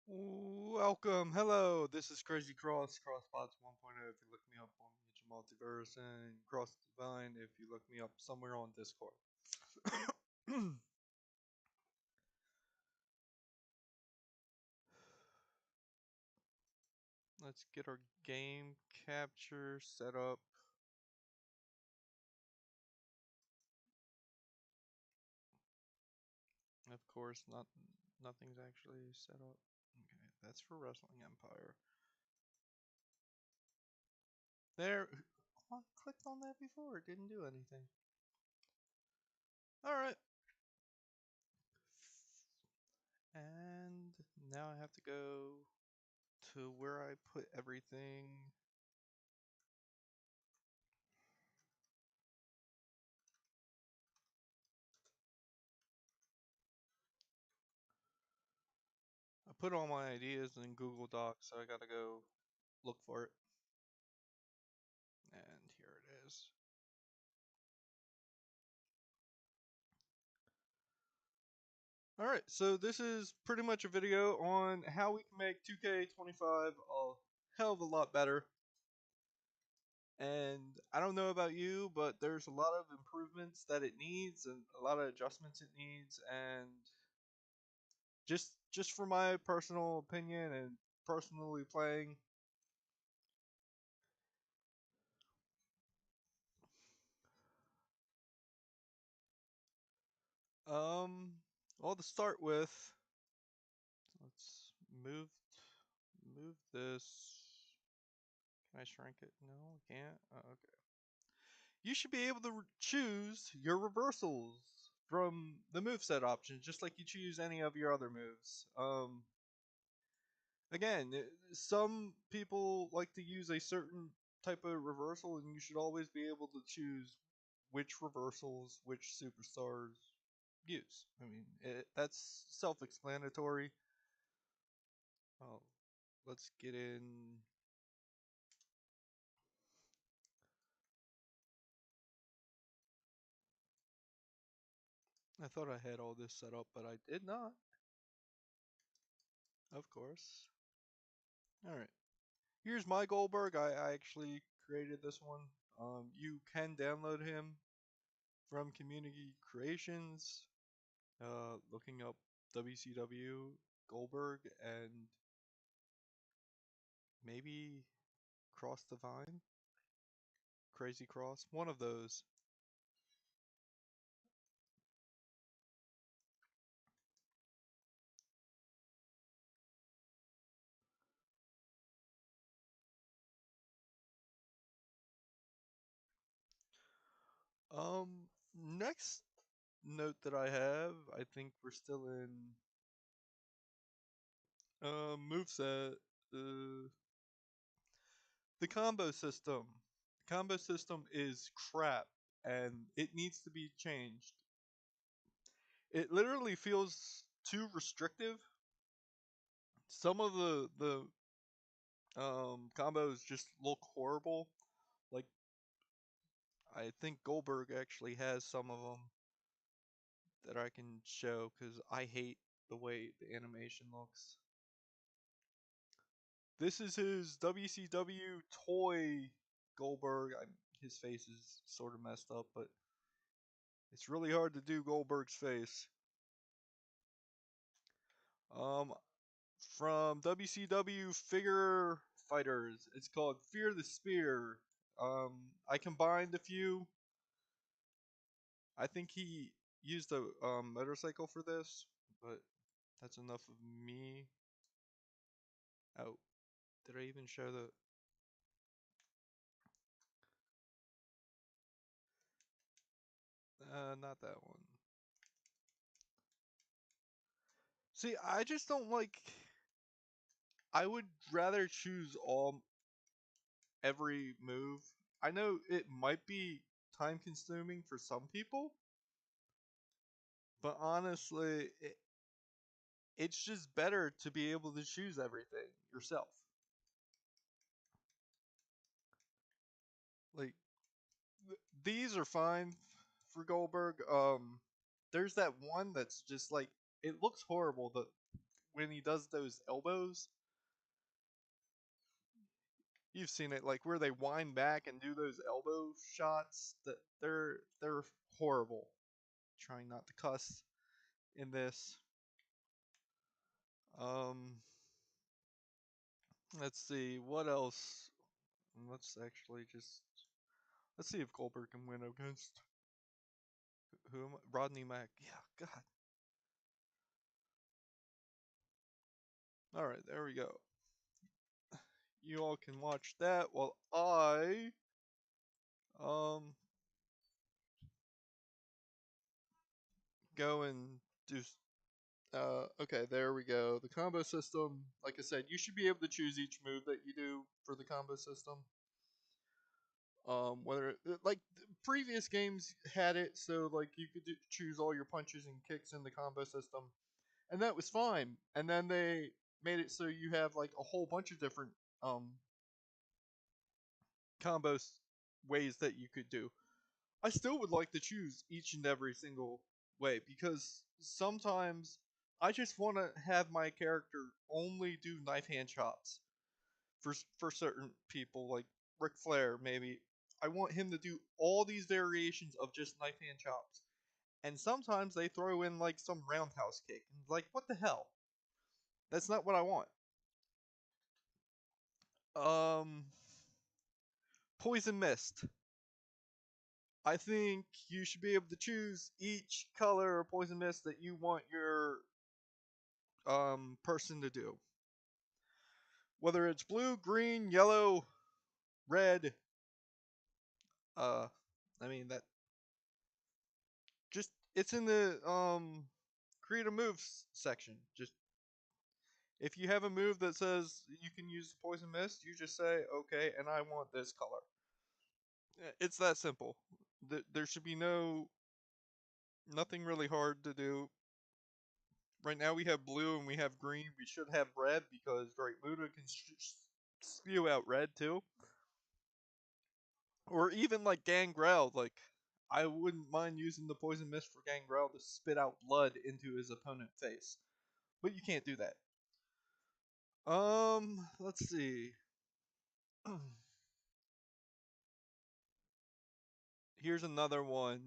Welcome, hello. This is Crazy Crossbots 1.0. If you look me up on Ninja Multiverse, and Cross Divine if you look me up somewhere on Discord. Let's get our game capture set up. Of course, nothing's actually set up. Okay, that's for Wrestling Empire. There, I clicked on that before. It didn't do anything. All right. And now I have to go to where I put everything. I put all my ideas in Google Docs, so I gotta go look for it. And here it is. Alright, so this is pretty much a video on how we can make 2K25 a hell of a lot better. And I don't know about you, but there's a lot of improvements that it needs and a lot of adjustments it needs. And just for my personal opinion and personally playing, um, well, to start with, let's move this. Can I shrink it? No, I can't. Oh, okay. You should be able to choose your reversals from the moveset options, just like you choose any of your other moves. Again, some people like to use a certain type of reversal, and you should always be able to choose which reversals which superstars use. I mean, that's self-explanatory. Oh, let's get in. I thought I had all this set up, but I did not. Of course. Alright. Here's my Goldberg. I actually created this one. You can download him from Community Creations, looking up WCW Goldberg and maybe Cross the Vine, Crazy Cross, one of those. Next note that I have, I think we're still in moveset. Uh, the combo system. The combo system is crap, and it needs to be changed. It literally feels too restrictive. Some of the combos just look horrible. Like I think Goldberg actually has some of them that I can show because I hate the way the animation looks. This is his WCW toy Goldberg. His face is sort of messed up, but it's really hard to do Goldberg's face. Um, from WCW Figure Fighters, it's called Fear the Spear. I combined a few. I think he used a motorcycle for this, but that's enough of me. Oh, did I even show the? Not that one. See, I just don't like. I would rather choose all every move. I know it might be time consuming for some people, but honestly, it's just better to be able to choose everything yourself. Like these are fine for Goldberg. There's that one that's just like it looks horrible. when he does those elbows. You've seen it, like where they wind back and do those elbow shots. That they're horrible. Trying not to cuss in this. Um, let's see what else. Let's actually just let's see if Goldberg can win against who? Rodney Mack. Yeah, God. All right, there we go. You all can watch that while I um go and do. Okay, there we go. The combo system. Like I said, you should be able to choose each move that you do for the combo system. Whether like previous games had it, so like you could choose all your punches and kicks in the combo system, and that was fine. And then they made it so you have like a whole bunch of different um combo ways that you could do. I still would like to choose each and every single way because sometimes I just want to have my character only do knife hand chops for certain people, like Ric Flair. Maybe I want him to do all these variations of just knife hand chops, and sometimes they throw in like some roundhouse kick, and like what the hell? That's not what I want. Um, Poison Mist. I think you should be able to choose each color of poison mist that you want your person to do. Whether it's blue, green, yellow, red, uh I mean that just it's in the create a moves section. Just if you have a move that says you can use poison mist, you just say okay and I want this color. It's that simple. There should be nothing really hard to do. Right now we have blue and we have green. We should have red because Great Muda can spew out red too. Or even like Gangrel. Like I wouldn't mind using the poison mist for Gangrel to spit out blood into his opponent's face, but you can't do that. Let's see. Here's another one.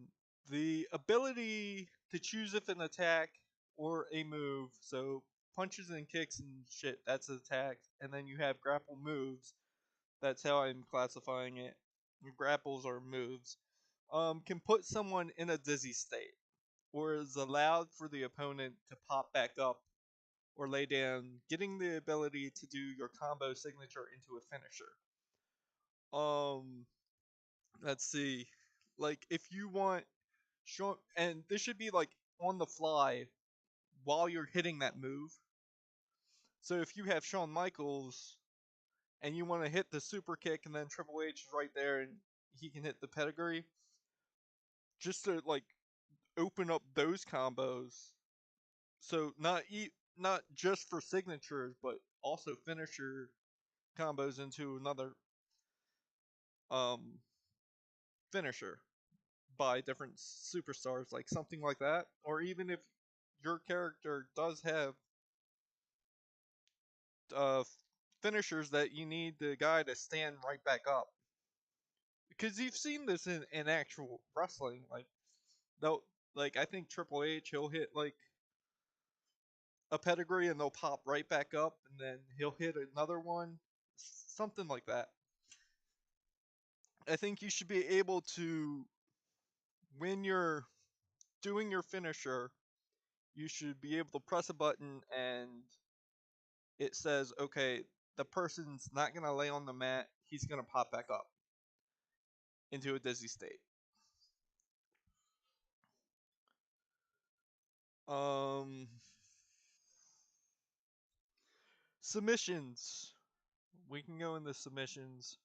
The ability to choose if an attack or a move. So punches and kicks and shit, that's attacks, and then you have grapple moves. That's how I'm classifying it. Grapples are moves. Can put someone in a dizzy state, or is allowed for the opponent to pop back up or lay down, getting the ability to do your combo signature into a finisher. Um, let's see. Like if you want Shawn, and this should be like on the fly while you're hitting that move. So if you have Shawn Michaels and you want to hit the super kick and then Triple H is right there and he can hit the pedigree, just to like open up those combos. So not just for signatures, but also finisher combos into another um finisher by different superstars, like something like that. Or even if your character does have uh finishers that you need the guy to stand right back up, because you've seen this in actual wrestling. Like they'll like I think Triple H he'll hit like a pedigree and they'll pop right back up and then he'll hit another one, something like that. I think you should be able to, when you're doing your finisher, you should be able to press a button and it says, okay, the person's not going to lay on the mat, he's going to pop back up into a dizzy state. Um, Submissions. We can go into submissions.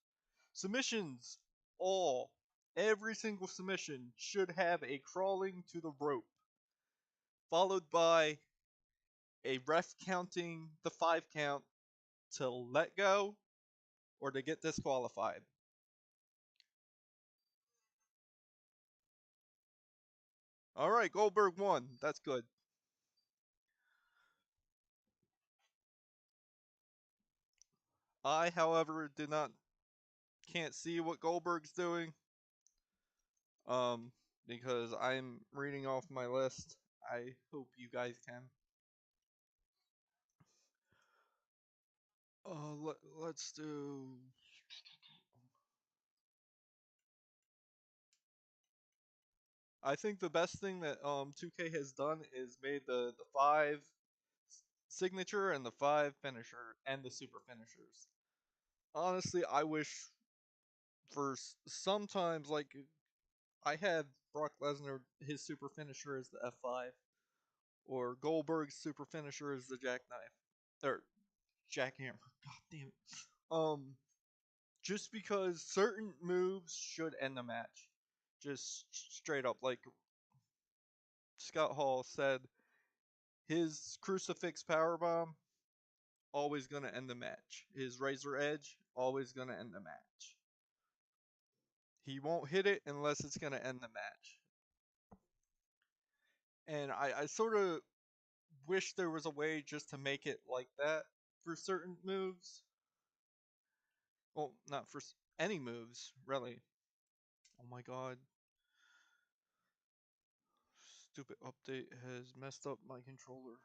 Submissions, all, every single submission should have a crawling to the rope, followed by a ref counting the 5 count to let go or to get disqualified. All right, Goldberg won. That's good. I, however, did not can't see what Goldberg's doing. Um, because I'm reading off my list. I hope you guys can. Let's do. I think the best thing that 2K has done is made the five signature and the five finisher and the super finishers. Honestly, I wish for sometimes like I had Brock Lesnar, his super finisher is the F5, or Goldberg's super finisher is the jackknife or jackhammer. God damn it. Um, just because certain moves should end the match, just straight up. Like Scott Hall said, his crucifix powerbomb always gonna end the match. His razor edge always gonna end the match. He won't hit it unless it's gonna end the match. And I sort of wish there was a way just to make it like that for certain moves. Well, not for any moves, really. Oh my god. Stupid update has messed up my controller.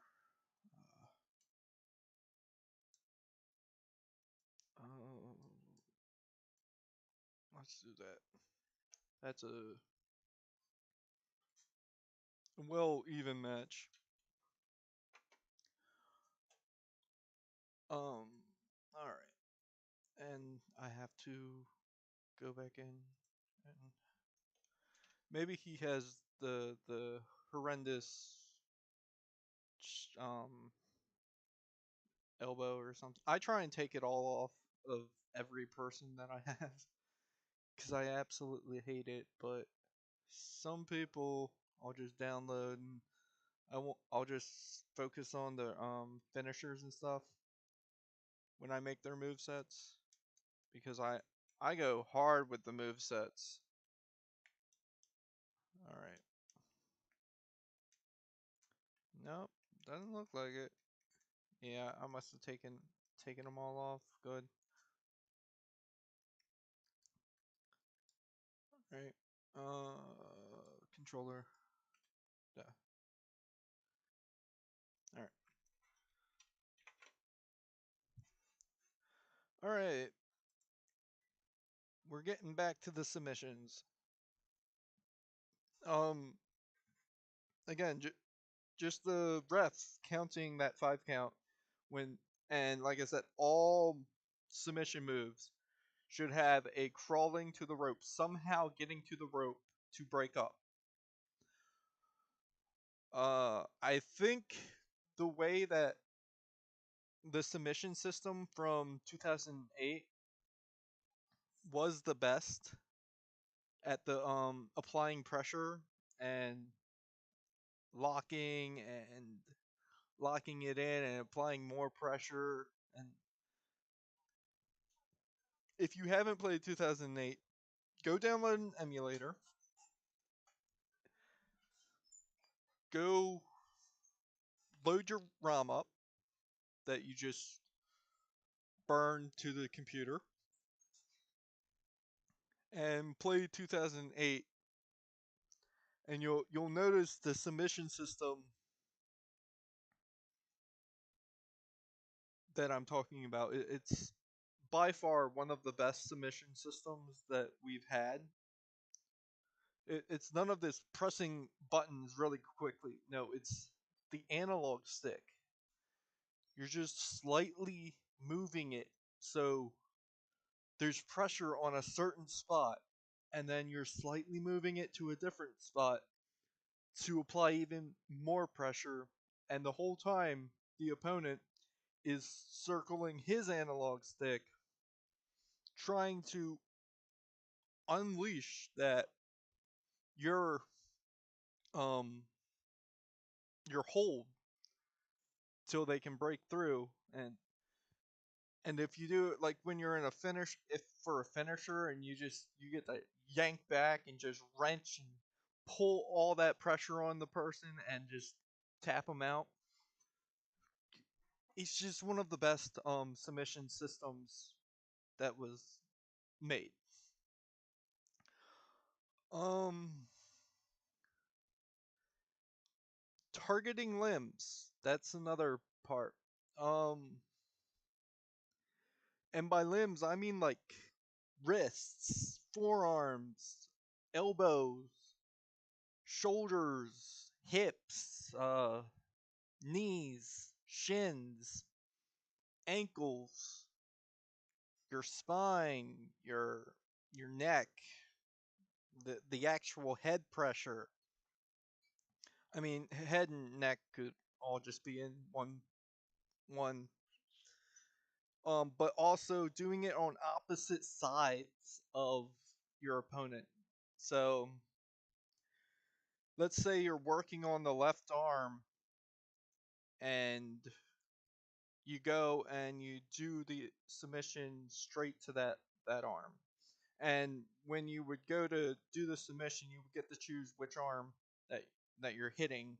Uh, let's do that. That's a well even match. All right, and I have to go back in, and maybe he has the horrendous um elbow or something. I try and take it all off of every person that I have because I absolutely hate it. But some people I'll just download and I'll just focus on the finishers and stuff when I make their move sets because I go hard with the move sets. All right. Nope, doesn't look like it. Yeah, I must have taken them all off. Good. All right. Controller. Yeah. All right. All right. We're getting back to the submissions. Um, again, just the refs counting that 5 count when, and like I said, all submission moves should have a crawling to the rope, somehow getting to the rope to break up. I think the way that the submission system from 2008 was the best at the applying pressure and locking and locking it in and applying more pressure. And if you haven't played 2008, go download an emulator, go load your ROM up that you just burned to the computer and play 2008, and you'll notice the submission system that I'm talking about. It's by far one of the best submission systems that we've had. It's none of this pressing buttons really quickly. No, it's the analog stick. You're just slightly moving it so there's pressure on a certain spot, and then you're slightly moving it to a different spot to apply even more pressure, and the whole time the opponent is circling his analog stick trying to unleash that your um your hold till they can break through. And if you do it like when you're in a finish, if for a finisher and you get that yank back and just wrench and pull all that pressure on the person and just tap them out, It's just one of the best submission systems that was made. Um, Targeting limbs. That's another part. Um, and by limbs, I mean like wrists, forearms, elbows, shoulders, hips, knees, shins, ankles, your spine, your neck, the actual head pressure. I mean, head and neck could all just be in one. But also doing it on opposite sides of your opponent. So let's say you're working on the left arm and you go and you do the submission straight to that arm. And when you would go to do the submission, you would get to choose which arm that that you're hitting.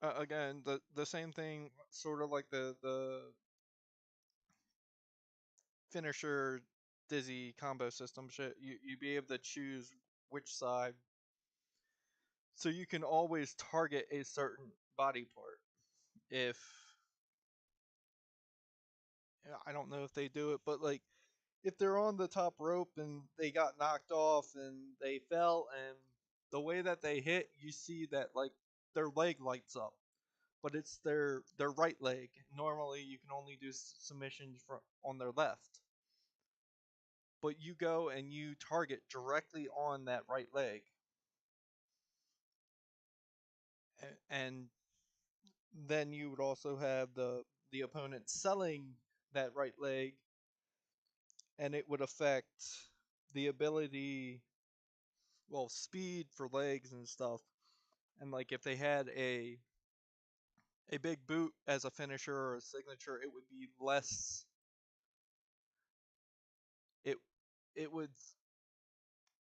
Again, the same thing, sort of like the finisher dizzy combo system shit. You be able to choose which side, so you can always target a certain body part. If I don't know if they do it, but like if they're on the top rope and they got knocked off and they fell, and the way that they hit, you see that like their leg lights up, but it's their right leg. Normally, you can only do submissions from on their left, but you go and you target directly on that right leg, and then you would also have the opponent selling that right leg, and it would affect the ability, well, speed for legs and stuff. And like if they had a big boot as a finisher or a signature, it would be less. It it would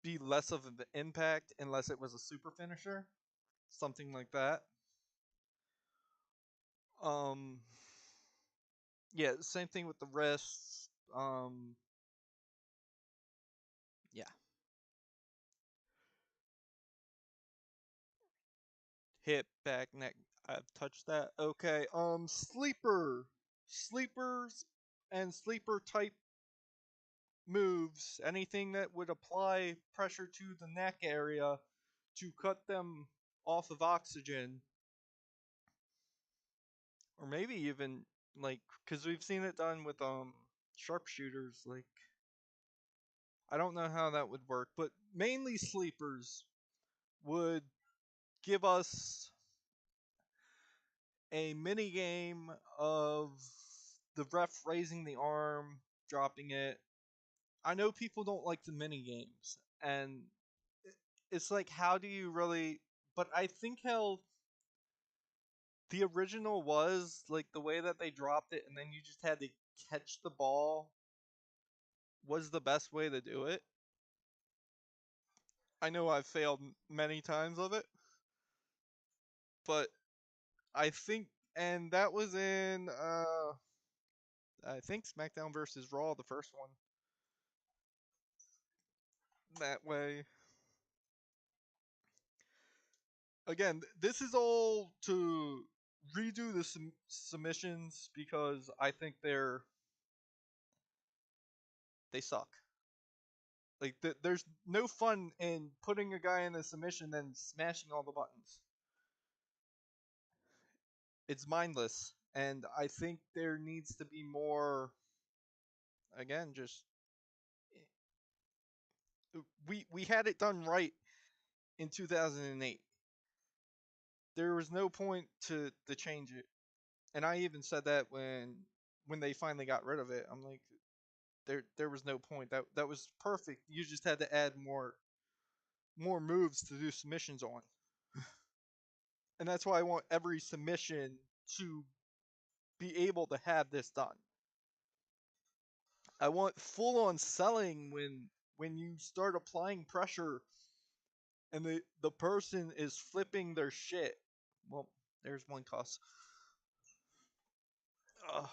be less of an impact unless it was a super finisher, something like that. Um, yeah, same thing with the wrists. Yeah, hip, back, neck. I've touched that. Okay. Sleepers, and sleeper type moves. Anything that would apply pressure to the neck area to cut them off of oxygen, or maybe even like because we've seen it done with sharpshooters. Like I don't know how that would work, but mainly sleepers would give us a mini game of the ref raising the arm, dropping it. I know people don't like the mini games, and it's like, how do you really? But I think how the original was like the way that they dropped it, and then you just had to catch the ball was the best way to do it. I know I've failed many times of it, but I think, and that was in I think SmackDown versus Raw, the first one. That way, again, this is all to redo the submissions because I think they suck. Like there's no fun in putting a guy in a submission then smashing all the buttons. It's mindless, and I think there needs to be more. Again, just we had it done right in 2008. There was no point to change it, and I even said that when they finally got rid of it. I'm like, there was no point. That was perfect. You just had to add more moves to do submissions on, and that's why I want every submission to be able to have this done. I want full on selling when you start applying pressure and the person is flipping their shit. Well, there's one cuss. uh,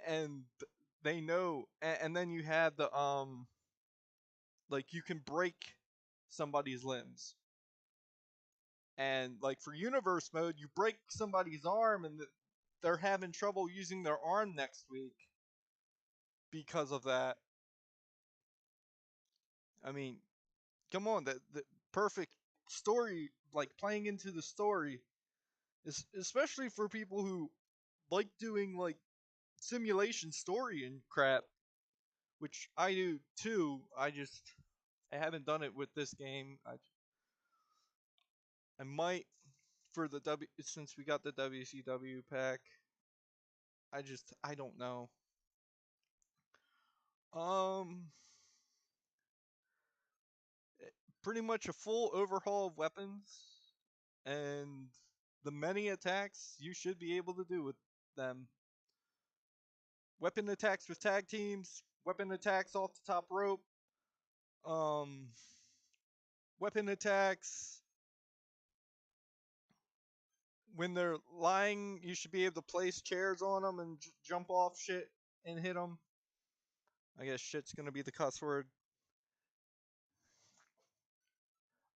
and they know, and then you have the like you can break somebody's limbs, and like for universe mode, you break somebody's arm, and they're having trouble using their arm next week because of that. I mean, come on, the perfect story, like playing into the story, is especially for people who like doing like simulation story and crap, which I do too. I haven't done it with this game. I might for the W since we got the WCW pack. I don't know. Um, Pretty much a full overhaul of weapons and the many attacks you should be able to do with them. Weapon attacks with tag teams, weapon attacks off the top rope, um, weapon attacks when they're lying. You should be able to place chairs on them and jump off shit and hit them. I guess shit's gonna be the cuss word.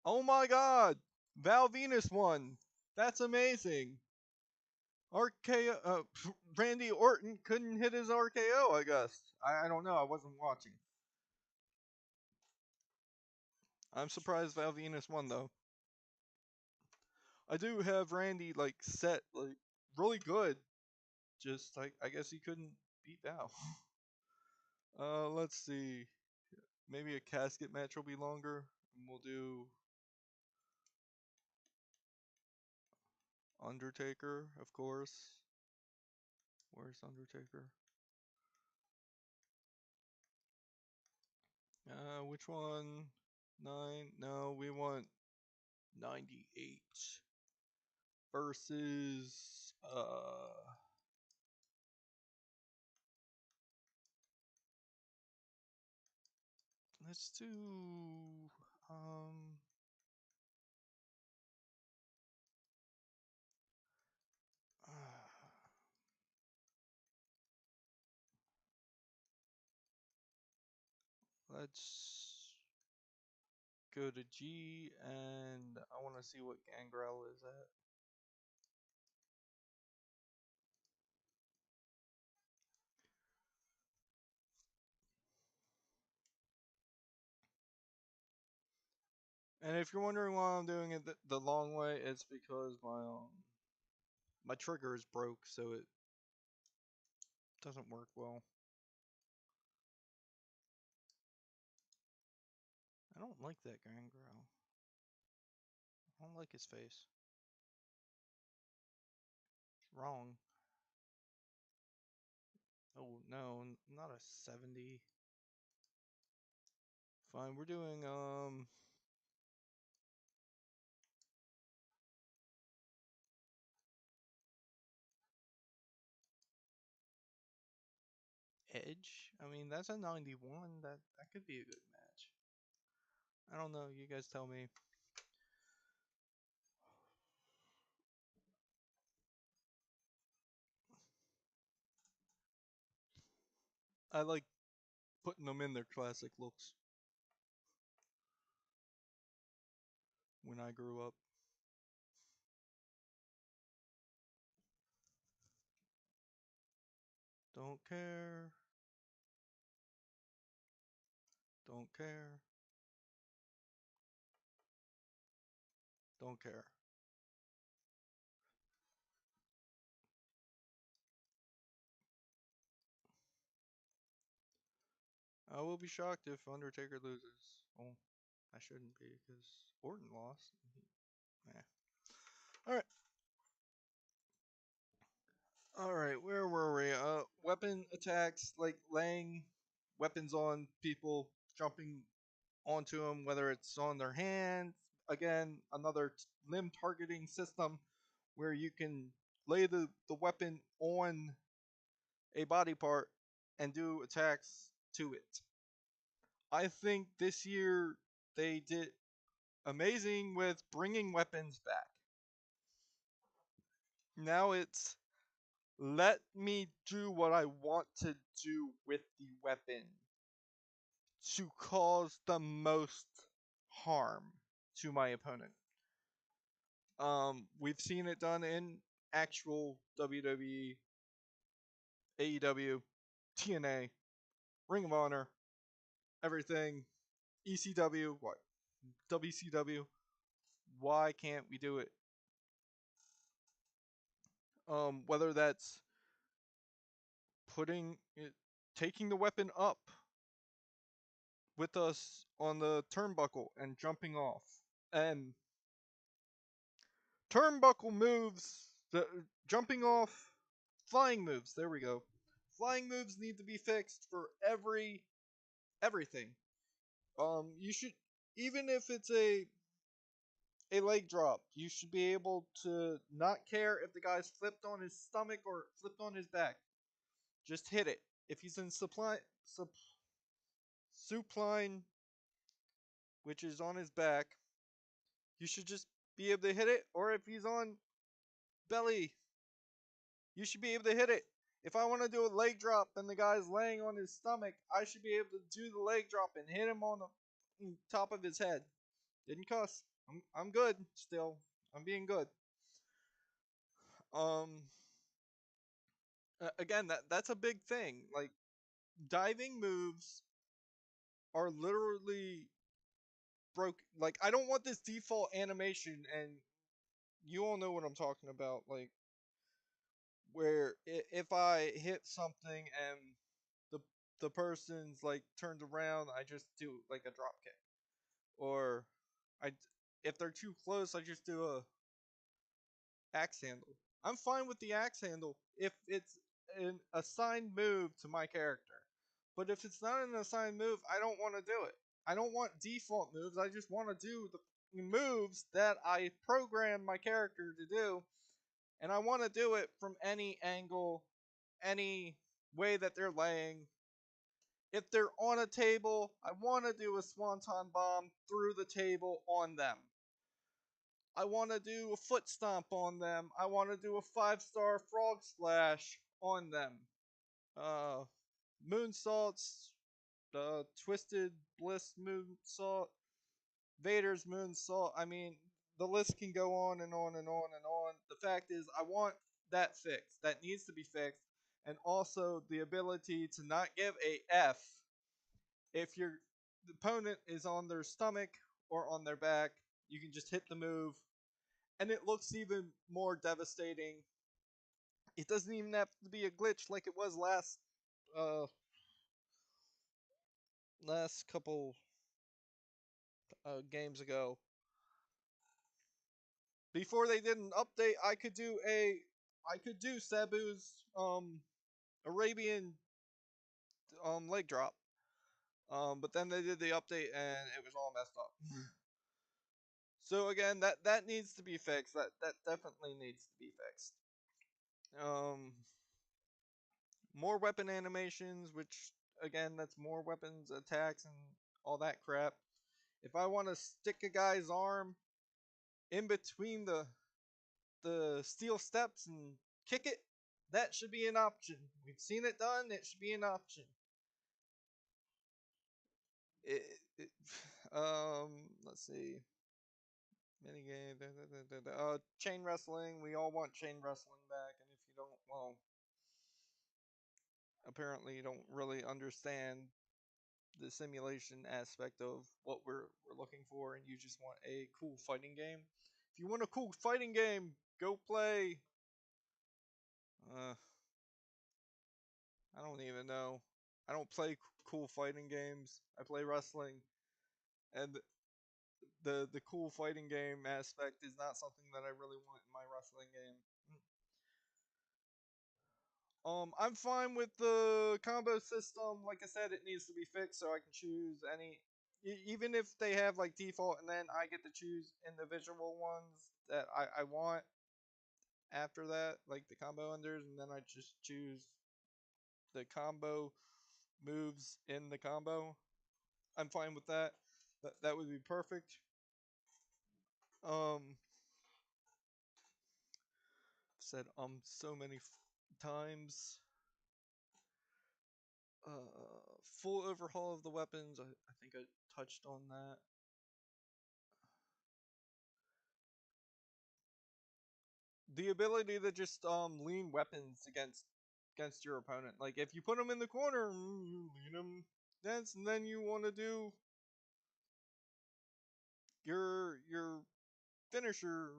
Oh my god! Val Venus won! That's amazing! RKO, Randy Orton couldn't hit his RKO, I guess. I don't know, I wasn't watching. I'm surprised Val Venus won, though. I do have Randy, like, set, like, really good. Just, like, I guess he couldn't beat Val. Let's see. Maybe a casket match will be longer. And we'll do Undertaker, of course. Where's Undertaker? Which one? 9? No, we want 98 versus let's do um let's go to G, and I want to see what Gangrel is at. And if you're wondering why I'm doing it the long way, it's because my trigger is broke, so it doesn't work well. I don't like that Gangrel. I don't like his face. It's wrong. Oh no, not a 70. Fine, we're doing Edge. I mean, that's a 91. That could be a good match. I don't know. You guys tell me. I like putting them in their classic looks when I grew up. Don't care. Don't care. Don't care. I will be shocked if Undertaker loses. Well, I shouldn't be because Orton lost. Nah. All right. All right. Where were we? Weapon attacks, like laying weapons on people, jumping onto them, whether it's on their hands. Again, another limb targeting system where you can lay the weapon on a body part and do attacks to it. I think this year they did amazing with bringing weapons back. Now it's Let me do what I want to do with the weapon to cause the most harm to my opponent. We've seen it done in actual WWE, AEW, TNA, Ring of Honor, everything, ECW, what, WCW. Why can't we do it? Whether that's putting it, taking the weapon up with us on the turnbuckle and jumping off, and turnbuckle moves, the jumping off, flying moves. There we go. Flying moves need to be fixed for everything. You should, even if it's a leg drop, you should be able to not care if the guy's flipped on his stomach or flipped on his back. Just hit it. If he's in supine, which is on his back, you should just be able to hit it. Or if he's on belly, you should be able to hit it. If I want to do a leg drop and the guy's laying on his stomach, I should be able to do the leg drop and hit him on the top of his head. Didn't cuss. I'm good still. I'm being good. Um Again, that's a big thing. Like, diving moves are literally broke. Like, I don't want this default animation, and you all know what I'm talking about, like where if I hit something and the the person's like turned around, I just do like a drop kick. Or I if they're too close, I just do a axe handle. I'm fine with the axe handle if it's an assigned move to my character. But if it's not an assigned move, I don't want to do it. I don't want default moves. I just want to do the moves that I programmed my character to do. And I want to do it from any angle, any way that they're laying. If they're on a table, I want to do a swanton bomb through the table on them. I want to do a foot stomp on them. I want to do a 5-star frog splash on them. Uh, Moonsaults, Twisted Bliss moonsault, Vader's moonsault. I mean, the list can go on and on and on and on. The fact is, I want that fixed. That needs to be fixed. And also the ability to not give a F if your opponent is on their stomach or on their back. You can just hit the move, and it looks even more devastating. It doesn't even have to be a glitch like it was uh last couple games ago. Before they did an update, I could do Sabu's Arabian leg drop. But then they did the update and it was all messed up. So again, that needs to be fixed. That definitely needs to be fixed. Um, More weapon animations, which again, that's more weapons, attacks, and all that crap. If I want to stick a guy's arm in between the steel steps and kick it, that should be an option. We've seen it done. It should be an option. It, it, let's see. Minigame. Chain wrestling. We all want chain wrestling back, and if you don't, well, apparently you don't really understand the simulation aspect of what we're looking for, and you just want a cool fighting game. If you want a cool fighting game, go play. Uh, I don't even know. I don't play cool fighting games. I play wrestling, and the cool fighting game aspect is not something that I really want in my wrestling game. I'm fine with the combo system. Like I said, it needs to be fixed so I can choose any. Even if they have like default, and then I get to choose individual ones that I want after that, like the combo unders, and then I just choose the combo moves in the combo. I'm fine with that. That would be perfect. Um, said so many times. Full overhaul of the weapons. I think I touched on that. The ability to just lean weapons against your opponent. Like if you put them in the corner, you lean them. And then you want to do your finisher,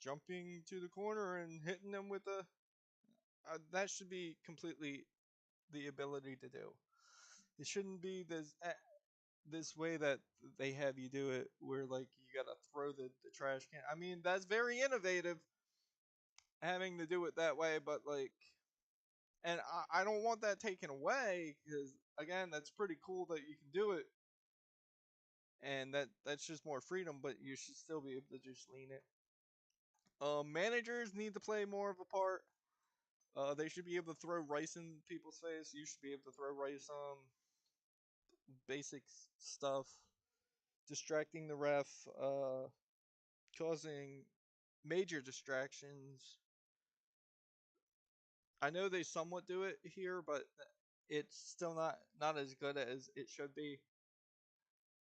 jumping to the corner and hitting them with a. That should be completely the ability to do. It shouldn't be this way that they have you do it, where like you gotta throw the trash can. I mean, that's very innovative, having to do it that way, but like, and I don't want that taken away because again, that's pretty cool that you can do it, and that's just more freedom. But you should still be able to just lean it. Managers need to play more of a part. They should be able to throw rice in people's face. You should be able to throw rice on basic stuff, distracting the ref, causing major distractions. I know they somewhat do it here, but it's still not as good as it should be.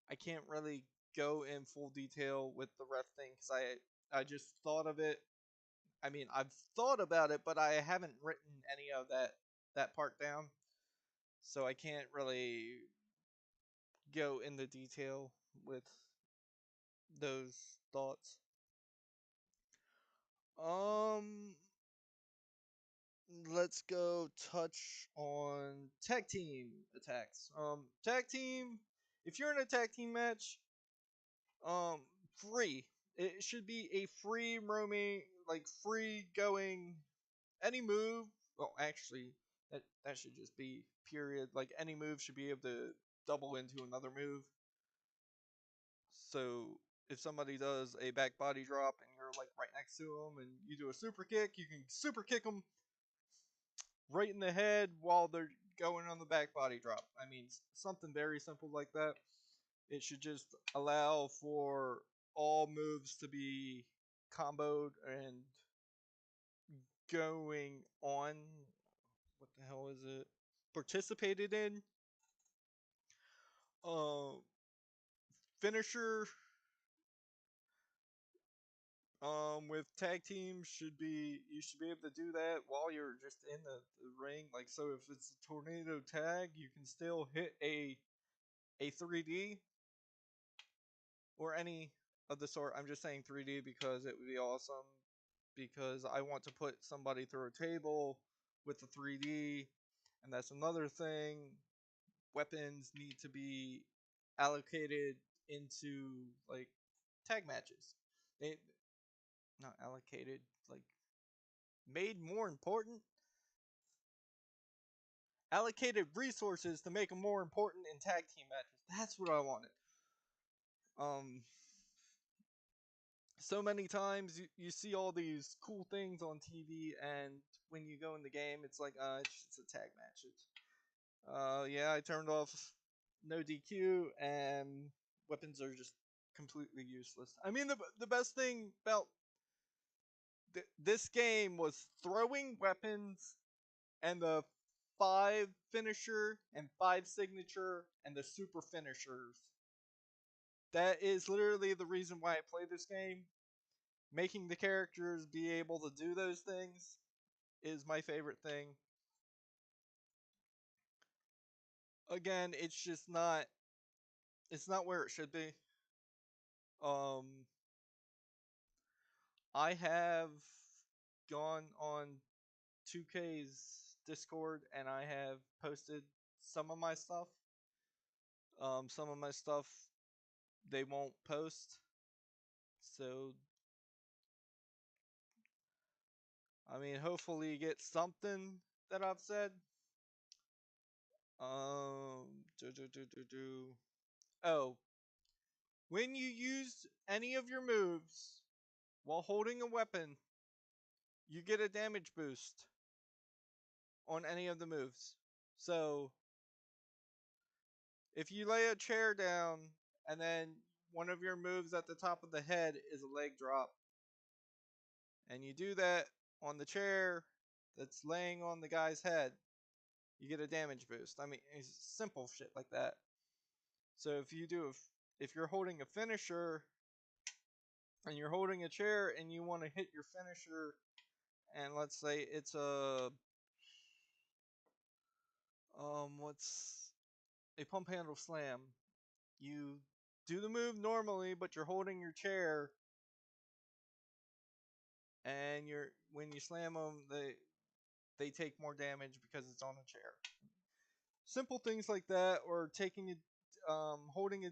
I can't really go in full detail with the ref thing because I just thought of it. I mean, I've thought about it, but I haven't written any of that part down, so I can't really go into detail with those thoughts. Um, let's go touch on tag team attacks. Tag team. If you're in a tag team match, um, free. It should be a free roaming, like free going. Any move. Well, actually, that should just be period. Like any move should be able to double into another move. So if somebody does a back body drop and you're like right next to them and you do a super kick, you can super kick them right in the head while they're going on the back body drop. I mean, something very simple like that. It should just allow for all moves to be comboed and going on. What the hell is it? Participated in. Uh, finisher. With tag teams should be you should be able to do that while you're just in the ring. Like so, if it's a tornado tag, you can still hit a 3D or any of the sort. I'm just saying 3D because it would be awesome. Because I want to put somebody through a table with the 3D, and that's another thing. Weapons need to be allocated into like tag matches. They not allocated, like made more important. Allocated resources to make them more important in tag team matches. That's what I wanted. Um, so many times you see all these cool things on TV, and when you go in the game, it's like, it's just a tag match. It's, yeah, I turned off no DQ, and weapons are just completely useless. I mean, the best thing about this game was throwing weapons and the 5 finisher and 5 signature and the super finishers. That is literally the reason why I play this game. Making the characters be able to do those things is my favorite thing. Again, it's not where it should be. Um I have gone on 2K's Discord and I have posted some of my stuff. Some of my stuff they won't post. So I mean, hopefully you get something that I've said. Do, do, do, do, do. Oh, when you use any of your moves while holding a weapon, you get a damage boost on any of the moves. So, if you lay a chair down and then one of your moves at the top of the head is a leg drop, and you do that on the chair, that's laying on the guy's head, you get a damage boost. I mean, it's simple shit like that. So if you're holding a finisher and you're holding a chair and you want to hit your finisher, and let's say it's what's a pump handle slam. You do the move normally, but you're holding your chair, and you're when you slam them, they take more damage because it's on a chair. Simple things like that, or holding a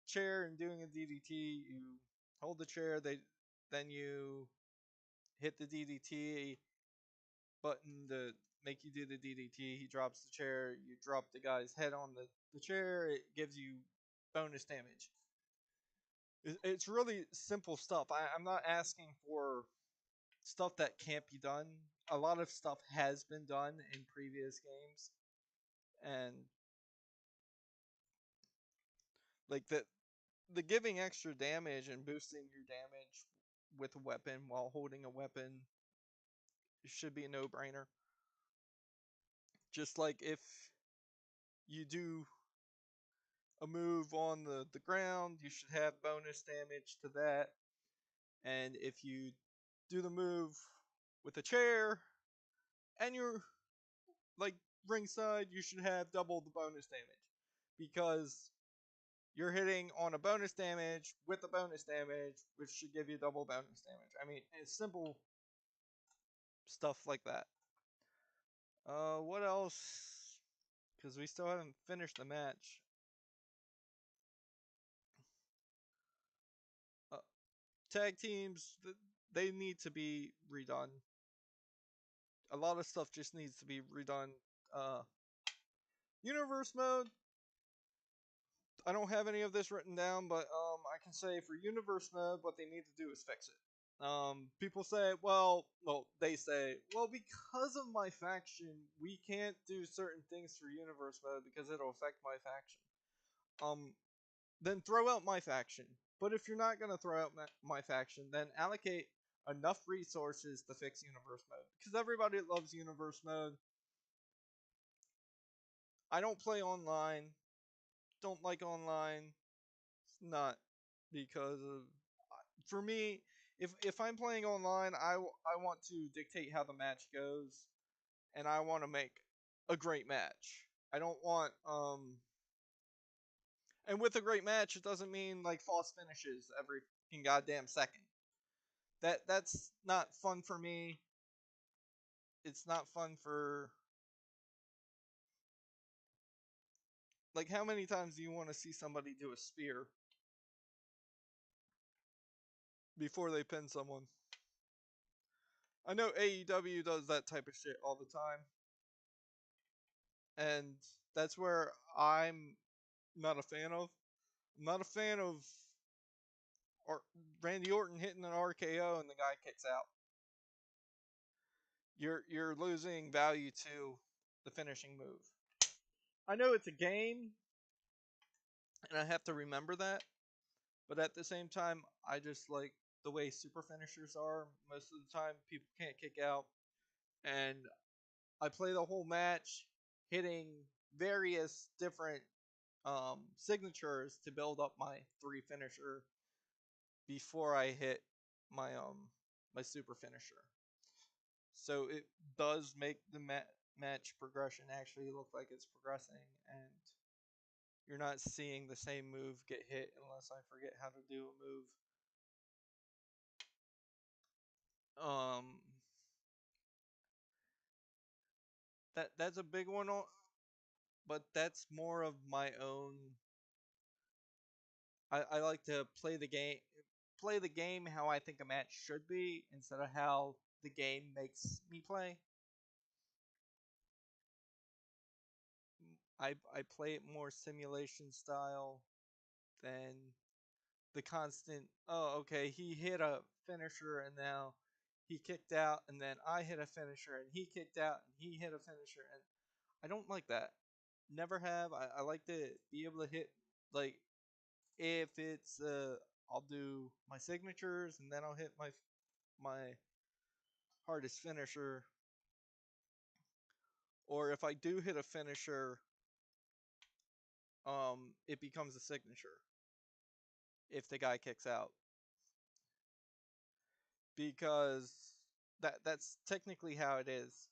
chair and doing a DDT. You hold the chair, then you hit the DDT button to make you do the DDT. He drops the chair. You drop the guy's head on the chair. It gives you bonus damage. It's really simple stuff. I'm not asking for stuff that can't be done. A lot of stuff has been done in previous games, and like the giving extra damage and boosting your damage with a weapon while holding a weapon should be a no-brainer. Just like if you do a move on the ground, you should have bonus damage to that. And if you do the move with a chair and you're like ringside, you should have double the bonus damage. Because you're hitting on a bonus damage with a bonus damage, which should give you double bonus damage. I mean, it's simple stuff like that. What else? Because we still haven't finished the match. Uh, Tag teams, they need to be redone. A lot of stuff just needs to be redone. Uh, Universe mode. I don't have any of this written down, but I can say for universe mode, what they need to do is fix it. People say, they say, well, because of my faction, we can't do certain things for universe mode because it'll affect my faction. Then throw out my faction. But if you're not gonna throw out my faction, then allocate enough resources to fix universe mode because everybody loves universe mode. I don't play online. Don't like online. It's not because of for me. If I'm playing online, I want to dictate how the match goes, and I want to make a great match. I don't want and with a great match, it doesn't mean like false finishes every fucking goddamn second. That's not fun for me. It's not fun for like how many times do you want to see somebody do a spear before they pin someone? I know AEW does that type of shit all the time. And that's where I'm not a fan of. I'm not a fan of Randy Orton hitting an RKO and the guy kicks out. You're losing value to the finishing move. I know it's a game, and I have to remember that. But at the same time, I just like the way super finishers are. Most of the time, people can't kick out, and I play the whole match hitting various different signatures to build up my 3 finisher before I hit my super finisher. So it does make the match progression actually look like it's progressing, and you're not seeing the same move get hit unless I forget how to do a move. Um, that's a big one, but that's more of my own. I like to play the game how I think a match should be instead of how the game makes me play. I play it more simulation style than the constant. Oh, okay, he hit a finisher and now he kicked out, and then I hit a finisher and he kicked out and he hit a finisher, and I don't like that. Never have. I like to be able to hit like if it's I'll do my signatures and then I'll hit my hardest finisher or if I do hit a finisher, it becomes a signature if the guy kicks out, because that's technically how it is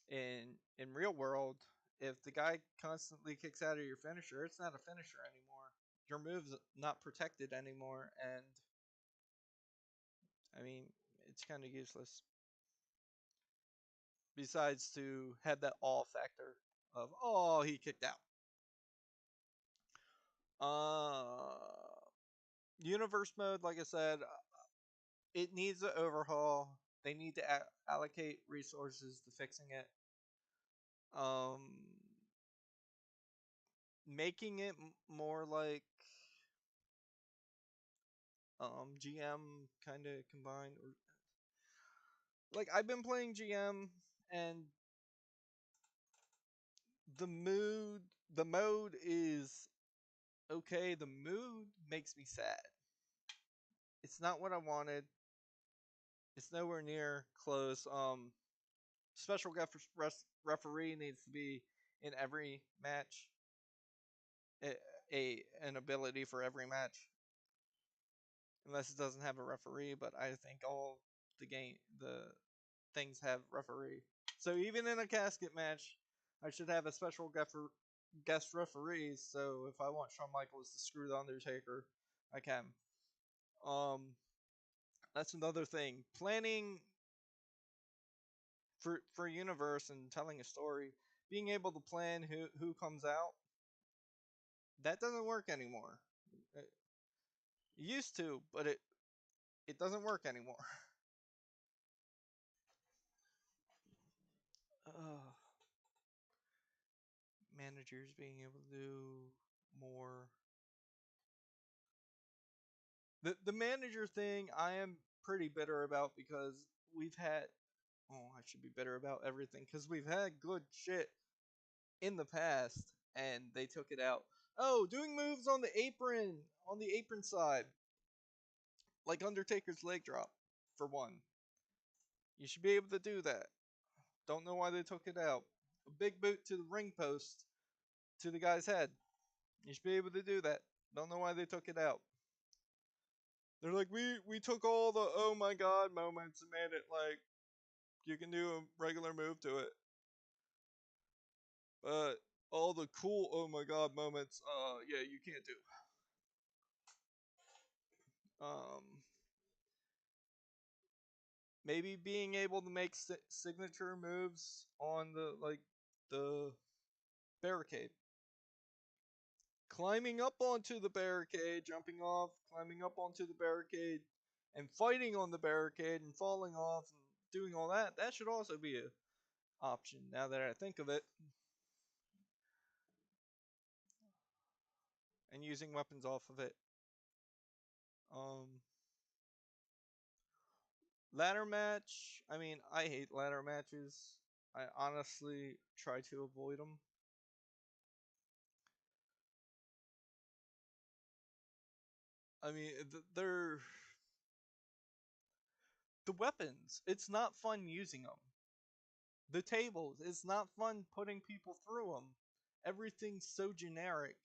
in real world. If the guy constantly kicks out of your finisher, it's not a finisher anymore. Your move's not protected anymore, and I mean, it's kind of useless. Besides to have that awe factor of, oh, he kicked out. Universe mode, like I said, it needs an overhaul. They need to allocate resources to fixing it. Um, Making it more like GM kind of combined, or like I've been playing GM, and the mood, the mode is okay. The mood makes me sad. It's not what I wanted. It's nowhere near close. Special referee needs to be in every match. An ability for every match, unless it doesn't have a referee. But I think all the things have referee. So even in a casket match, I should have a special guest referee. So if I want Shawn Michaels to screw the Undertaker, I can. Um, that's another thing. Planning for universe and telling a story, being able to plan who comes out, that doesn't work anymore. It used to, but it doesn't work anymore. uh, Managers being able to do more. The manager thing I am pretty bitter about, because we've had, oh, I should be bitter about everything, because we've had good shit in the past and they took it out. Oh, doing moves on the apron side, like Undertaker's leg drop, for one. You should be able to do that. Don't know why they took it out. A big boot to the ring post to the guy's head. You should be able to do that. Don't know why they took it out. They're like, we took all the oh my god moments and made it like you can do a regular move to it. But all the cool oh my god moments, yeah, you can't do. Um, Maybe being able to make signature moves on the barricade, climbing up onto the barricade, jumping off, climbing up onto the barricade, and fighting on the barricade and falling off and doing all that. That should also be an option. Now that I think of it, and using weapons off of it. Um, Ladder match. I mean, I hate ladder matches. I honestly try to avoid them. I mean, they're the weapons. It's not fun using them. The tables. It's not fun putting people through them. Everything's so generic.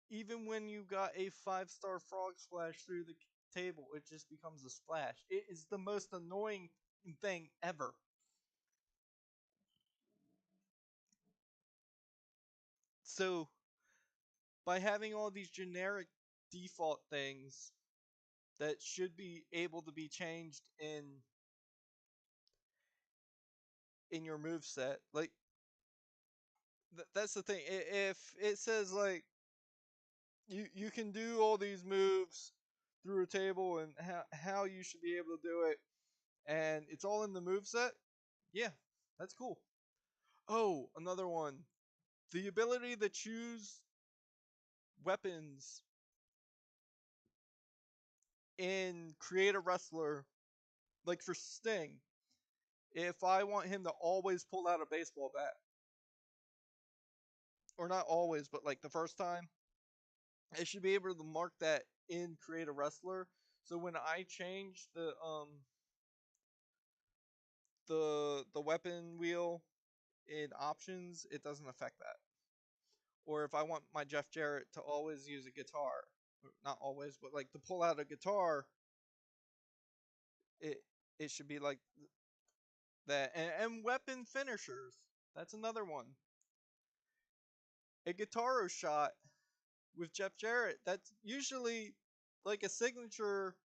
Even when you got a 5-star frog splash through the table, it just becomes a splash. It is the most annoying thing ever. So, by having all these generic default things that should be able to be changed in your move set, like that's the thing. If it says like you can do all these moves through a table and how you should be able to do it, and it's all in the move set, yeah, that's cool. Oh, another one. The ability to choose weapons in Create a Wrestler, like for Sting. If I want him to always pull out a baseball bat, or not always, but like the first time, I should be able to mark that in Create a Wrestler. So when I change the weapon wheel in options, it doesn't affect that. Or if I want my Jeff Jarrett to always use a guitar, not always, but like to pull out a guitar, it it should be like that. And weapon finishers, that's another one. A guitar shot with Jeff Jarrett, that's usually like a signature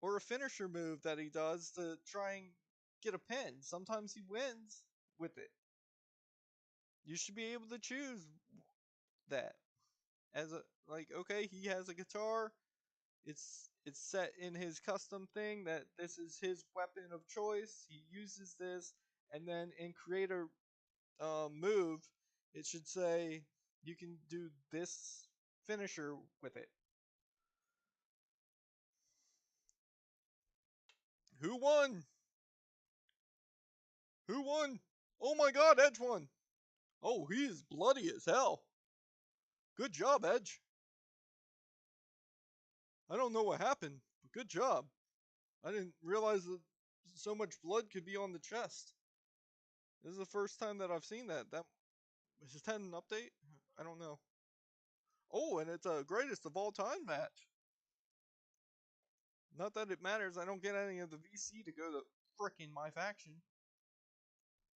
or a finisher move that he does to try and get a pin. Sometimes he wins with it. You should be able to choose that as a like okay, he has a guitar. It's set in his custom thing that this is his weapon of choice. He uses this, and then in creator move, it should say you can do this finisher with it. Who won? Who won? Oh my God, Edge won. Oh, he is bloody as hell. Good job, Edge. I don't know what happened, but good job. I didn't realize that so much blood could be on the chest. This is the first time that I've seen that. That is that an update? I don't know. Oh, and it's a greatest of all time match. Not that it matters. I don't get any of the VC to go to fricking my faction.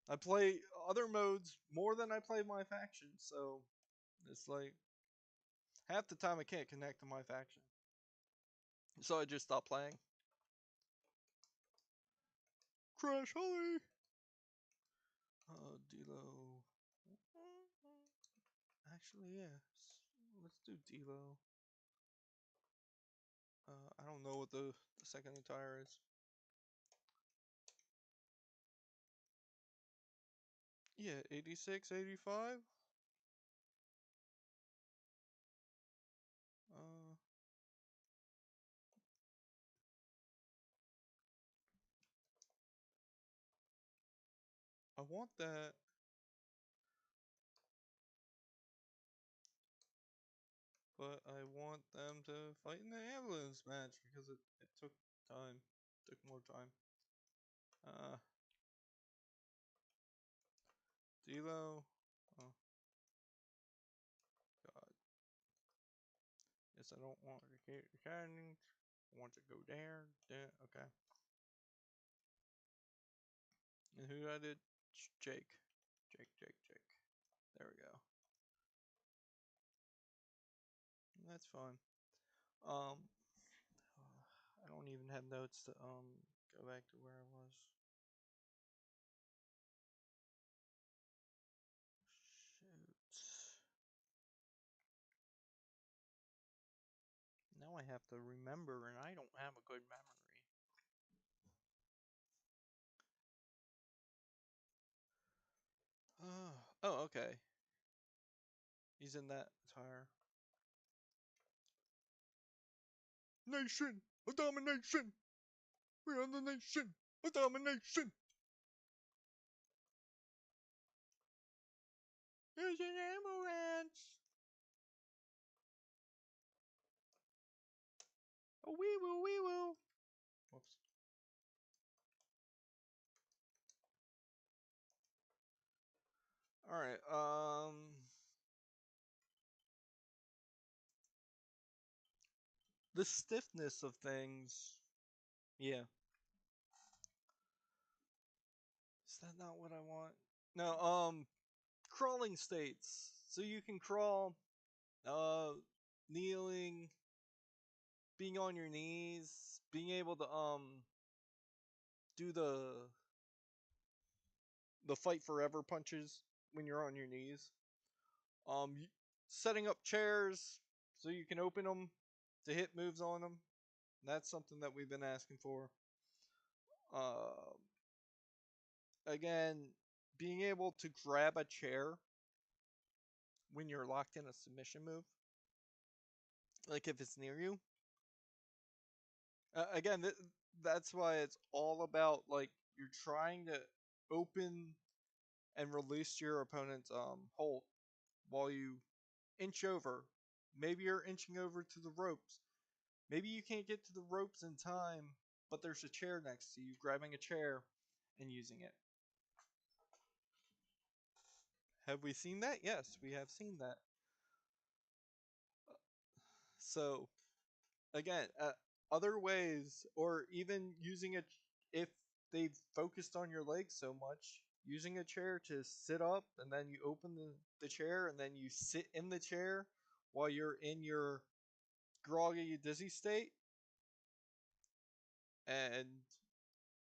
I play other modes more than I play my faction, so it's like half the time I can't connect to my faction. So I just stopped playing. Crash Holly! D'Lo. Actually, yeah. Let's do D'Lo. I don't know what the second attire is. Yeah, 86, 85. Uh, I want that. But I want them to fight in the ambulance match because it took time. Took more time. D'Lo. Oh God. Yes, I don't want to get cannon. I want to go there. There. Okay. And who I did? Jake. Jake. There we go. That's fine. Um, I don't even have notes to go back to where I was. Shoot. Now I have to remember, and I don't have a good memory. Oh, okay. He's in that attire. Nation of domination. We are the nation of domination. There's an ambulance. A wee woo wee woo. Whoops. All right. The stiffness of things. Yeah. Is that not what I want? No. Crawling states. So you can crawl. Kneeling. Being on your knees. Being able to do the fight forever punches when you're on your knees. Um, Setting up chairs so you can open them to hit moves on them. That's something that we've been asking for. Uh, Again, being able to grab a chair when you're locked in a submission move, like if it's near you. Again, that's why it's all about like you're trying to open and release your opponent's hold while you inch over. Maybe you're inching over to the ropes. Maybe you can't get to the ropes in time, but there's a chair next to you, grabbing a chair and using it. Have we seen that? Yes, we have seen that. So again, other ways, or even using it if they've focused on your legs so much, using a chair to sit up, and then you open the chair, and then you sit in the chair while you're in your groggy, dizzy state, and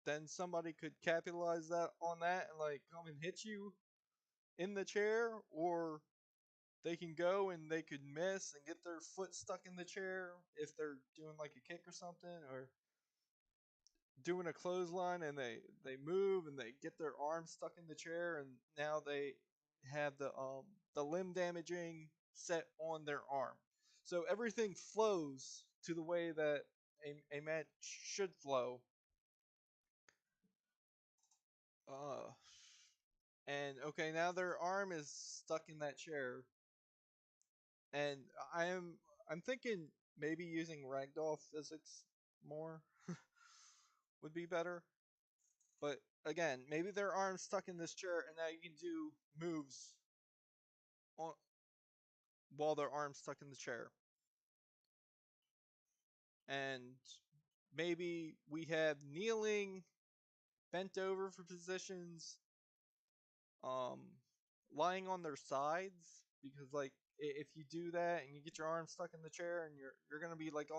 then somebody could capitalize that on that and like come and hit you in the chair, or they can go and they could miss and get their foot stuck in the chair if they're doing like a kick or something, or doing a clothesline and they move and they get their arm stuck in the chair, and now they have the limb damaging set on their arm. So everything flows to the way that a match should flow. Uh, and okay, now their arm is stuck in that chair, and I'm thinking maybe using ragdoll physics more would be better. But again, maybe their arm's stuck in this chair, and now you can do moves on, while their arm's stuck in the chair. And maybe we have kneeling, bent over for positions, um, lying on their sides, because like if you do that and you get your arm stuck in the chair and you're gonna be like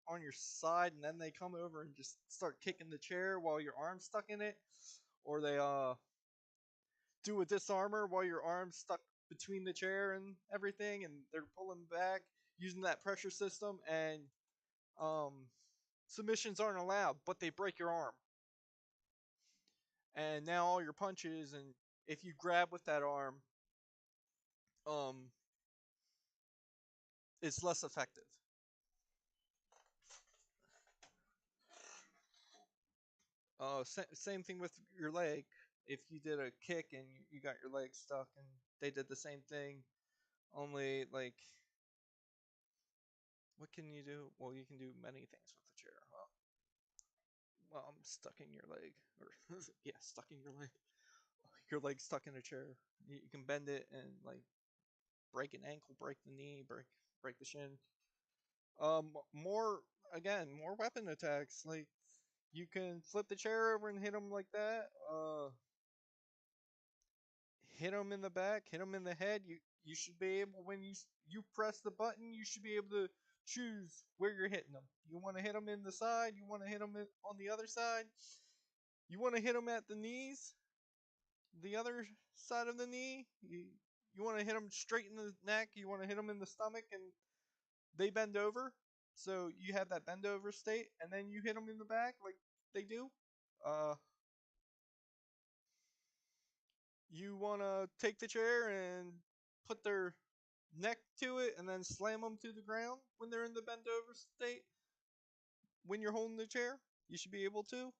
on your side, and then they come over and just start kicking the chair while your arm's stuck in it, or they do a disarmor while your arm's stuck between the chair and everything, and they're pulling back using that pressure system, and um, submissions aren't allowed, but they break your arm, and now all your punches, and if you grab with that arm, um, it's less effective. Same thing with your leg. If you did a kick and you got your leg stuck, and they did the same thing, only like, what can you do? Well, you can do many things with the chair. Well, I'm stuck in your leg, or yeah, stuck in your leg. Your leg's stuck in a chair. You can bend it and like break an ankle, break the knee, break the shin. More again, more weapon attacks. Like you can flip the chair over and hit them like that. Hit them in the back, hit them in the head. You should be able, when you press the button, you should be able to choose where you're hitting them. You want to hit them in the side. You want to hit them on the other side. You want to hit them at the knees, the other side of the knee. You want to hit them straight in the neck. You want to hit them in the stomach, and they bend over. So you have that bend over state, and then you hit them in the back like they do. Uh, you want to take the chair and put their neck to it, and then slam them to the ground when they're in the bend over state. When you're holding the chair, you should be able to.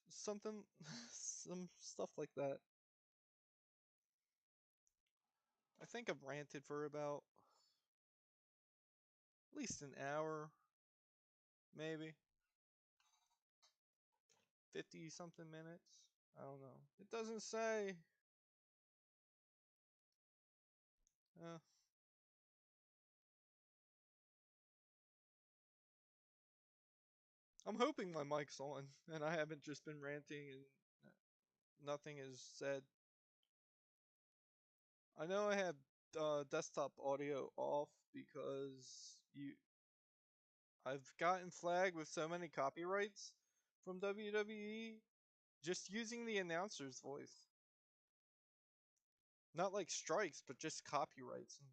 Something, some stuff like that. I think I've ranted for about at least an hour, maybe 50 something minutes. I don't know. It doesn't say. Uh, I'm hoping my mic's on and I haven't just been ranting and nothing is said. I know I have desktop audio off because I've gotten flagged with so many copyrights from WWE just using the announcer's voice. Not like strikes, but just copyrights. And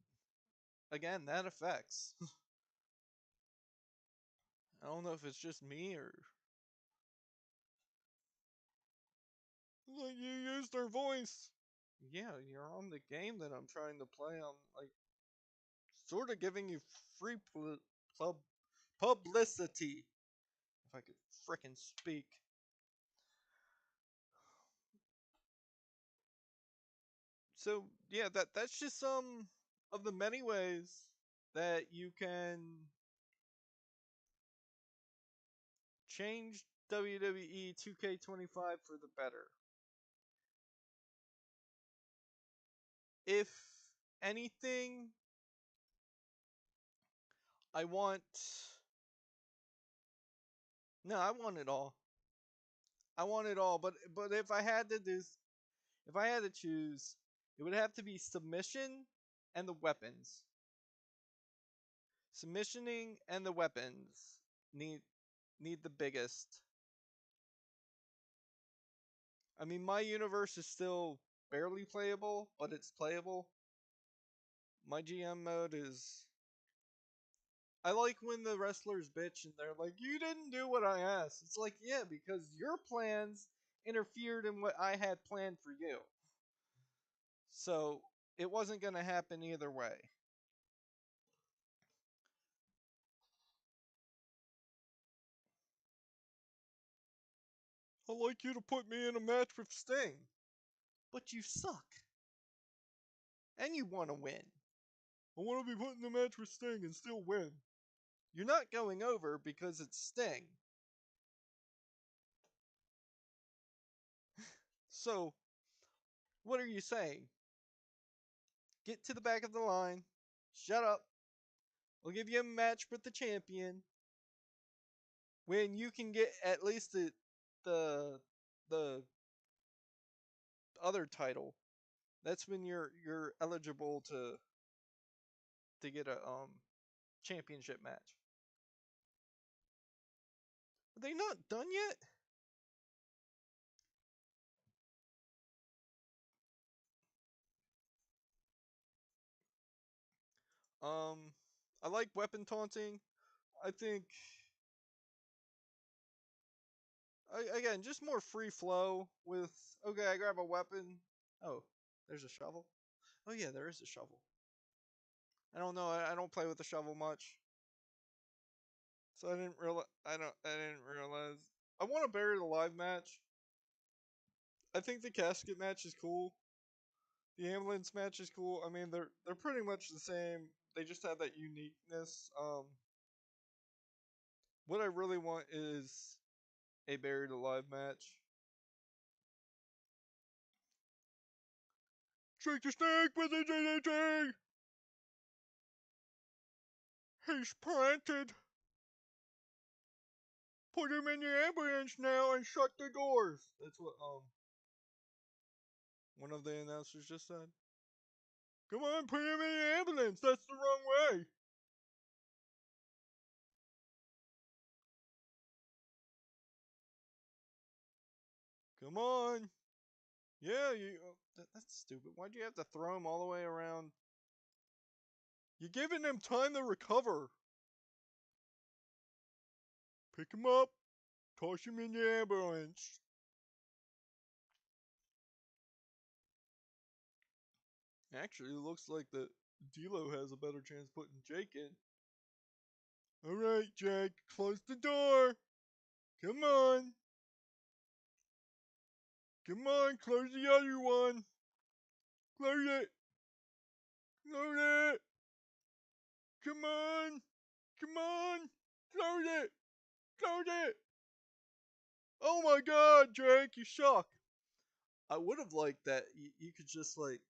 again, that affects. I don't know if it's just me or like you used their voice. Yeah, you're on the game that I'm trying to play. I'm like sort of giving you free pub publicity. If I could frickin' speak. So yeah, that's just some of the many ways that you can change WWE 2K25 for the better. If anything, I want. No, I want it all. I want it all. But if I had to do, if I had to choose, it would have to be submission and the weapons. Submissioning and the weapons need the biggest. I mean, my universe is still barely playable, but it's playable. My GM mode is. I like when the wrestlers bitch and they're like, "You didn't do what I asked." It's like, yeah, because your plans interfered in what I had planned for you. So it wasn't going to happen either way. I'd like you to put me in a match with Sting. But you suck. And you want to win. I want to be put in a match with Sting and still win. You're not going over because it's Sting. So, what are you saying? Get to the back of the line. Shut up. We'll give you a match with the champion. When you can get at least the the other title. That's when you're eligible to get a championship match. Are they not done yet? I like weapon taunting. I think again just more free flow with okay, I grab a weapon. Oh, there's a shovel. Oh yeah, there is a shovel. I don't know. I don't play with the shovel much, so I didn't realize. I didn't realize. I want a buried alive match. I think the casket match is cool. The ambulance match is cool. I mean, they're pretty much the same. They just have that uniqueness. What I really want is a buried alive match. Shake the snake with the DDT! He's planted! Put him in the ambulance now and shut the doors! That's what, one of the announcers just said. Come on, put him in the ambulance! That's the wrong way! Come on! Yeah, that's stupid. Why'd you have to throw him all the way around? You're giving him time to recover! Pick him up, toss him in the ambulance. Actually, it looks like that D'Lo has a better chance putting Jake in. Alright, Jake, close the door. Come on. Come on, close the other one. Close it. Close it. Come on. Come on. Close it. Close it. Oh my god, Jake, you suck. I would have liked that you could just like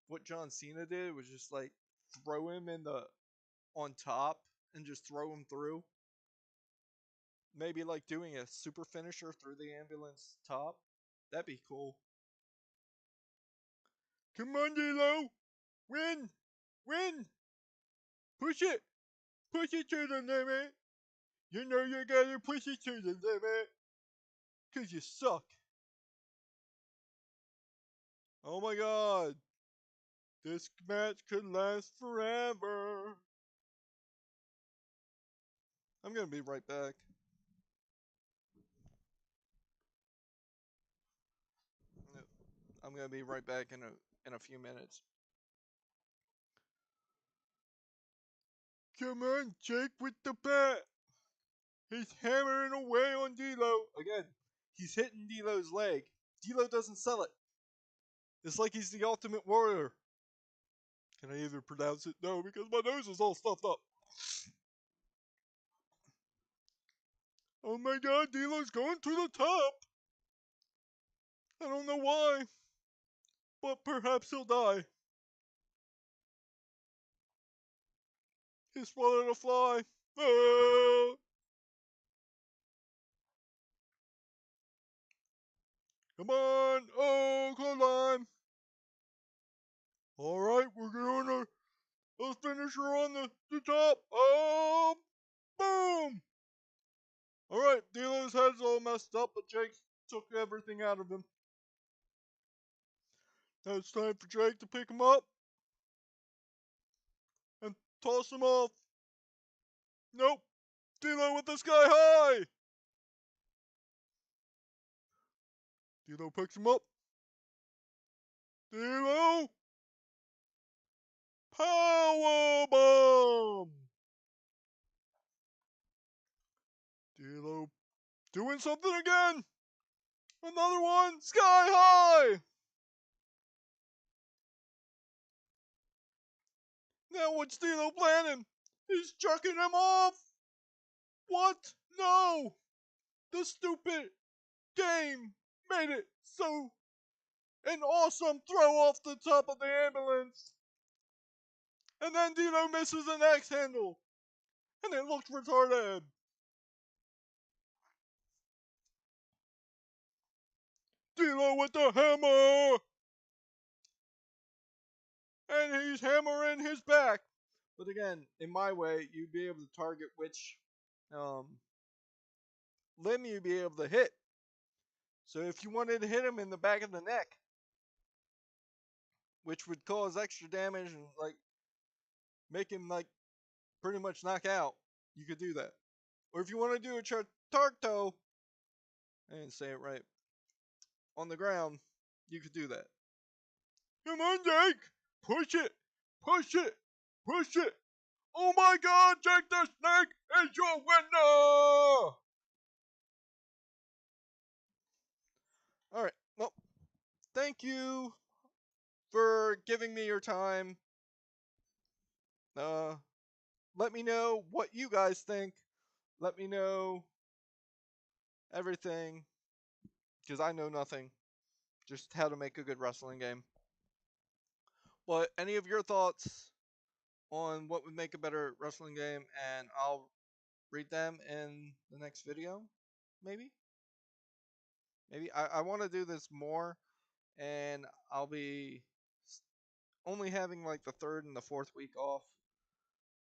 what John Cena did was just like throw him in the on top and just throw him through. Maybe like doing a super finisher through the ambulance top. That'd be cool. Come on, D'Lo! Win! Win! Push it! Push it to the limit! You know you gotta push it to the limit! Cause you suck! Oh my god! This match could last forever! I'm gonna be right back. I'm gonna be right back in a few minutes. Come on, Jake with the bat! He's hammering away on D'Lo. Again, he's hitting D'Lo's leg. D'Lo doesn't sell it. It's like he's the ultimate warrior. Can I even pronounce it? No, because my nose is all stuffed up. Oh my god, D'Lo's going to the top! I don't know why, but perhaps he'll die. He swallowed a fly. Ah! Come on! Oh, clothesline! Alright, we're doing a finisher on the top. Oh, boom! Alright, D'Lo's head's all messed up, but Jake took everything out of him. Now it's time for Jake to pick him up and toss him off. Nope. D'Lo with the sky high. D'Lo picks him up. D'Lo. Power bomb. D'Lo doing something again. Another one. Sky high. Now what's D'Lo planning? He's chucking him off. What? No. The stupid game made it so an awesome throw off the top of the ambulance. And then D'Lo misses an X handle. And it looks retarded. D'Lo with the hammer. And he's hammering his back. But again, in my way, you'd be able to target which limb you'd be able to hit. So if you wanted to hit him in the back of the neck, which would cause extra damage and like make him like pretty much knock out, you could do that. Or if you want to do a tarto, I didn't say it right, on the ground, you could do that. Come on, Jake! Push it! Push it! Push it! Oh my god, Jake the Snake is your winner! Alright, well, thank you for giving me your time. Let me know what you guys think. Let me know everything, because I know nothing. Just how to make a good wrestling game. But any of your thoughts on what would make a better wrestling game, and I'll read them in the next video, maybe? Maybe. I want to do this more, and I'll be only having like the third and the fourth week off.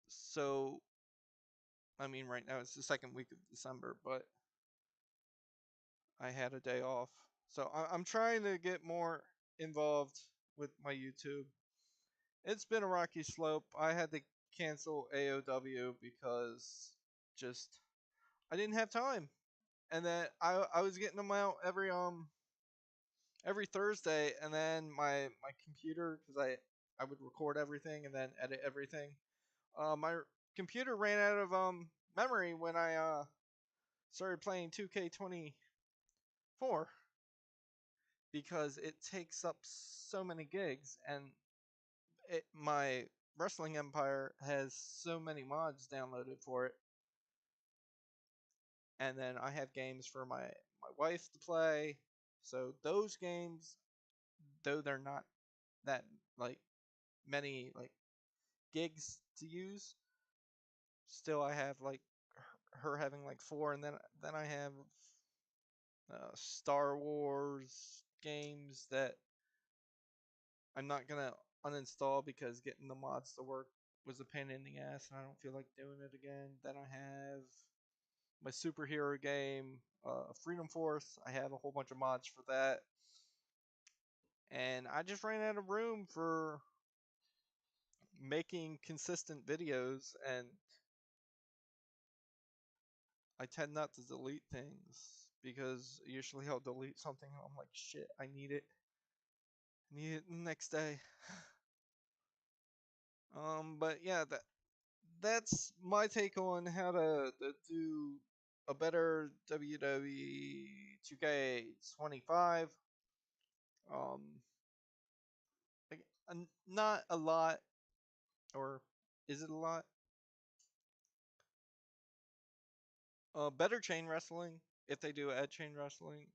So, I mean, right now it's the second week of December, but I had a day off. So I'm trying to get more involved with my YouTube. It's been a rocky slope. I had to cancel AOW because just I didn't have time. And then I was getting them out every Thursday, and then my computer, because I would record everything and then edit everything. My computer ran out of memory when I started playing 2K24, because it takes up so many gigs, and my Wrestling Empire has so many mods downloaded for it. And then I have games for my wife to play. So those games, though they're not that like many like gigs to use, still I have like her having like 4, and then I have Star Wars games that I'm not gonna uninstall because getting the mods to work was a pain in the ass, and I don't feel like doing it again. Then I have my superhero game, Freedom Force. I have a whole bunch of mods for that. And I just ran out of room for making consistent videos, and I tend not to delete things because usually I'll delete something and I'm like, shit, I need it. I need it the next day. But yeah, that's my take on how to do a better WWE 2K25. Um, like, not a lot, or is it a lot? Better chain wrestling if they do add chain wrestling.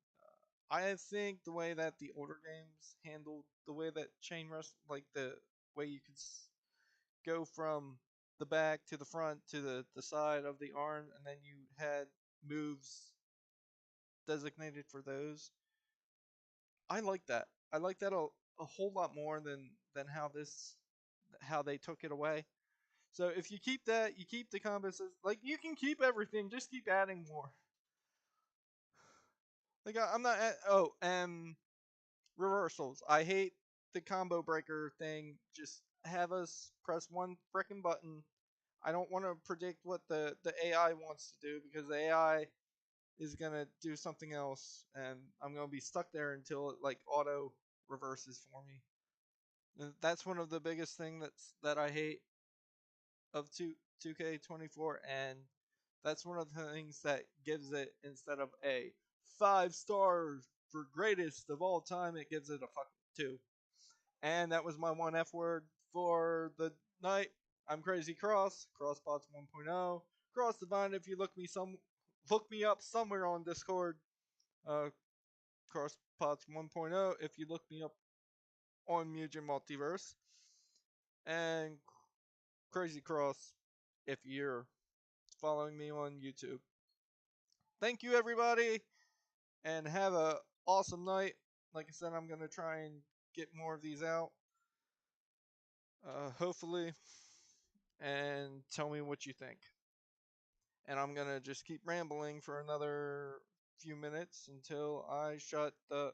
I think the way that the older games handled the way that chain wrestling, like the way you could go from the back to the front to the side of the arm, and then you had moves designated for those. I like that. I like that a whole lot more than how they took it away. So if you keep that, you keep the combos. Like you can keep everything, just keep adding more. Like I'm not. And reversals. I hate the combo breaker thing. Just have us press one freaking button. I don't want to predict what the AI wants to do because the AI is gonna do something else, and I'm gonna be stuck there until it like auto reverses for me. And that's one of the biggest thing that I hate of 2K24, and that's one of the things that gives it, instead of a 5 stars for greatest of all time, it gives it a fucking 2. And that was my one F word for the night. I'm Crazy Crosspots 1.0, Cross Divine. If you look me up somewhere on Discord. Uh, Crosspots 1.0. If you look me up on Mugen Multiverse, and Crazy Cross if you're following me on YouTube. Thank you, everybody, and have a awesome night. Like I said, I'm gonna try and get more of these out, hopefully, and tell me what you think. And I'm gonna just keep rambling for another few minutes until I shut the